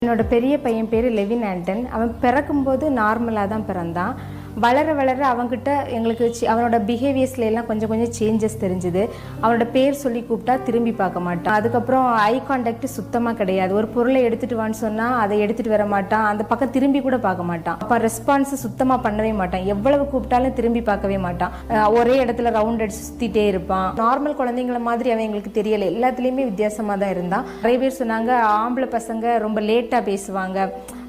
என்னோட பெரிய பையன் பேர் லெவின் ஆண்டன். அவன் பிறக்கும்போது நார்மலாக தான் பிறந்தான். வளர வளர அவன்கிட்ட எங்களுக்கு அவனோட பிஹேவியர்ஸ்ல எல்லாம் கொஞ்சம் கொஞ்சம் சேஞ்சஸ் தெரிஞ்சுது. அவனோட பேர் சொல்லி கூப்பிட்டா திரும்பி பார்க்க மாட்டான். அதுக்கப்புறம் ஐ கான்டாக்ட் சுத்தமாக கிடையாது. ஒரு பொருளை எடுத்துட்டு வான்னு சொன்னால் அதை எடுத்துட்டு வர மாட்டான். அந்த பக்கம் திரும்பி கூட பார்க்க மாட்டான். அப்போ ரெஸ்பான்ஸ் சுத்தமாக பண்ணவே மாட்டான். எவ்வளவு கூப்பிட்டாலும் திரும்பி பார்க்கவே மாட்டான். ஒரே இடத்துல ரவுண்ட் அடிச்சு சுற்றிட்டே இருப்பான். நார்மல் குழந்தைங்கள மாதிரி அவன் எங்களுக்கு தெரியலை. எல்லாத்துலேயுமே வித்தியாசமாக தான் இருந்தான். நிறைய பேர் சொன்னாங்க ஆம்பளை பசங்க ரொம்ப லேட்டாக பேசுவாங்க.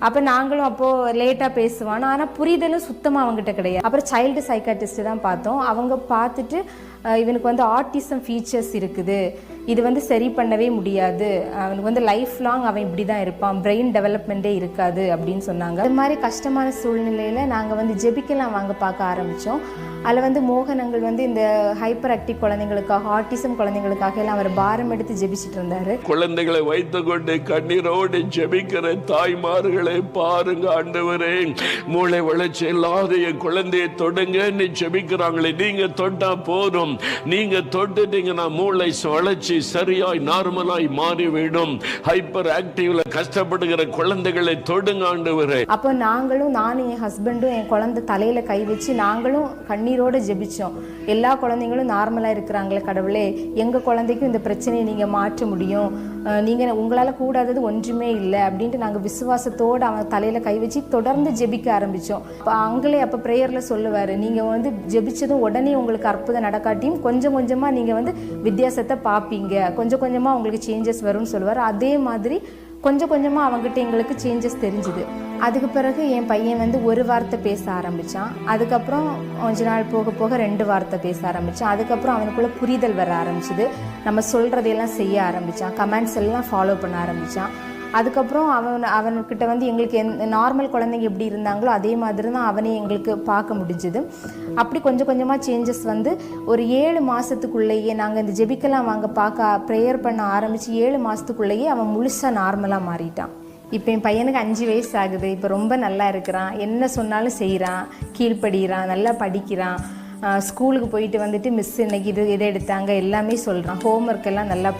அப்போ நாங்களும் அப்போது லேட்டாக பேசுவான். ஆனால் புரிதலும் சுத்தமாக அவங்ககிட்ட கிடையாது. அப்புறம் சைல்டு சைக்காட்டிஸ்ட் தான் பார்த்தோம். அவங்க பார்த்துட்டு இவனுக்கு வந்து ஆட்டிசம் ஃபீச்சர்ஸ் இருக்குது, இது சரி பண்ணவே முடியாது, அவனுக்கு லைஃப் லாங் அவன் இப்படி தான் இருப்பான், பிரெயின் டெவலப்மெண்ட்டே இருக்காது அப்படின்னு சொன்னாங்க. இது மாதிரி கஷ்டமான சூழ்நிலையில் நாங்கள் ஜெபிக்கலாம் வாங்க பார்க்க ஆரம்பித்தோம். அதில் மோகனங்கள் இந்த ஹைப்பர் ஆக்டிவ் குழந்தைங்களுக்காக, ஆட்டிசம் குழந்தைங்களுக்காக எல்லாம் அவர் பாரம் எடுத்து ஜெபிச்சுட்டு இருந்தாரு. குழந்தைகளை வைத்துக்கொண்டு கண்ணீரோடு ஜெபிக்கிற தாய்மார்களை பாருங்க ஆண்டவரே, மூளை வளர்ச்சி இல்லாத என் குழந்தையை தொடுங்கன்னு ஜெபிக்கிறாங்களே, நீங்க தொட்டா போதும், நீங்க தொட்டுட்டீங்கன்னா மூளை வளர்ச்சி சரியாய் நார்மலாய் மாறிவிடும். ஹைப்பர் ஆக்டிவ்ல கஷ்டப்படுகிற குழந்தைகளை தொடுங்க ஆண்டவரே. அப்போ நானும் என் ஹஸ்பண்டும் என் குழந்தை தலையில கை வச்சு நாங்களும் கண்ணீரோடு ஜெபிச்சோம். எல்லா குழந்தைங்களும் நார்மலா இருக்கிறாங்களே கடவுளே, எங்க குழந்தைக்கும் இந்த பிரச்சனையை நீங்க மாற்ற முடியும், நீங்க உங்களால கூடாதது ஒன்றுமே இல்லை அப்படின்ட்டு நாங்கள் விசுவாசத்தோடு அவன் தலையில கை வச்சு தொடர்ந்து ஜெபிக்க ஆரம்பிச்சோம். அங்களே அப்போ ப்ரேயர்ல சொல்லுவாரு, நீங்க ஜெபிச்சதும் உடனே உங்களுக்கு அற்புதம் நடக்காட்டியும் கொஞ்சம் கொஞ்சமா நீங்க வித்தியாசத்தை பார்ப்பீங்க, கொஞ்சம் கொஞ்சமா உங்களுக்கு சேஞ்சஸ் வரும்னு சொல்லுவார். அதே மாதிரி கொஞ்சம் கொஞ்சமாக அவங்ககிட்ட எங்களுக்கு சேஞ்சஸ் தெரிஞ்சுது. அதுக்கு பிறகு என் பையன் ஒரு வார்த்தை பேச ஆரம்பித்தான். அதுக்கப்புறம் கொஞ்ச நாள் போக போக 2 வார்த்தை பேச ஆரம்பித்தான். அதுக்கப்புறம் அவனுக்குள்ள புரிதல் வர ஆரம்பிச்சுது. நம்ம சொல்கிறதையெல்லாம் செய்ய ஆரம்பித்தான். கமெண்ட்ஸ் எல்லாம் ஃபாலோ பண்ண ஆரம்பித்தான். அதுக்கப்புறம் அவன்கிட்ட எங்களுக்கு நார்மல் குழந்தைங்க எப்படி இருந்தாங்களோ அதே மாதிரி தான் அவனே எங்களுக்கு பார்க்க முடிஞ்சுது. அப்படி கொஞ்சம் கொஞ்சமாக சேஞ்சஸ் ஒரு 7 மாதத்துக்குள்ளேயே நாங்கள் இந்த ஜெபிக்கலாம் வாங்க பார்க்க ப்ரேயர் பண்ண ஆரம்பித்து 7 மாதத்துக்குள்ளேயே அவன் முழுசாக நார்மலாக மாறிட்டான். இப்போ என் பையனுக்கு 5 வயசு ஆகுது. இப்போ ரொம்ப நல்லா இருக்கிறான். என்ன சொன்னாலும் செய்கிறான், கீழ்ப்படுகிறான், நல்லா படிக்கிறான். ஸ்கூலுக்கு போயிட்டு மிஸ் இன்னைக்கு இதை எடுத்தாங்க எல்லாமே சொல்கிறான். ஹோம்ஒர்க் எல்லாம் நல்லா